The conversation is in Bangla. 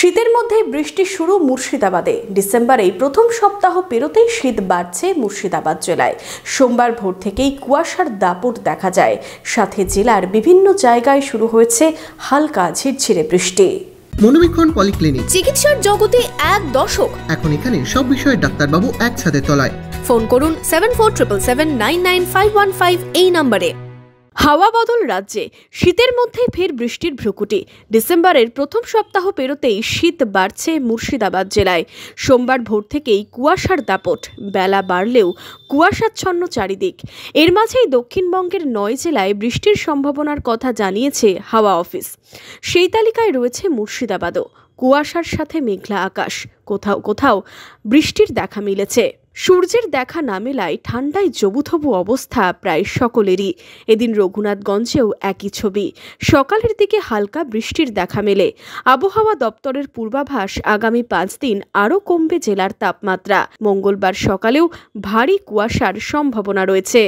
শীতের মধ্যে বৃষ্টি শুরু মুর্শিদাবাদে। ডিসেম্বরেই প্রথম সপ্তাহ পেরোতেই শীত বাড়ছে মুর্শিদাবাদ জেলায়। সোমবার ভোর থেকেই কুয়াশার দাপট দেখা যায়, সাথে জেলার বিভিন্ন জায়গায় শুরু হয়েছে হালকা ঝিরঝিরে বৃষ্টি। মনোবীক্ষণ পলিক্লিনিক, চিকিৎসার জগতে এক দশক। এখন এখানে সব বিষয়ে ডাক্তারবাবু একসাথে তলায়। ফোন করুন 7477799515 এই নম্বরে। হাওয়া বদল রাজ্যে, শীতের মধ্যেই ফের বৃষ্টির ভ্রুকুটি। ডিসেম্বরের প্রথম সপ্তাহ পেরোতেই শীত বাড়ছে মুর্শিদাবাদ জেলায়। সোমবার ভোর থেকেই কুয়াশার দাপট, বেলা বাড়লেও কুয়াশাচ্ছন্ন চারিদিক। এর মাঝেই দক্ষিণবঙ্গের 9 জেলায় বৃষ্টির সম্ভাবনার কথা জানিয়েছে হাওয়া অফিস। সেই তালিকায় রয়েছে মুর্শিদাবাদও। কুয়াশার সাথে মেঘলা আকাশ, কোথাও কোথাও বৃষ্টির দেখা মিলেছে। সূর্যের দেখা না মেলায় ঠান্ডায় জবুথবু অবস্থা প্রায় সকলেরই। এদিন রঘুনাথগঞ্জেও একই ছবি। সকালের দিকে হালকা বৃষ্টির দেখা মেলে। আবহাওয়া দপ্তরের পূর্বাভাস, আগামী 5 দিন আরও কমবে জেলার তাপমাত্রা। মঙ্গলবার সকালেও ভারী কুয়াশার সম্ভাবনা রয়েছে।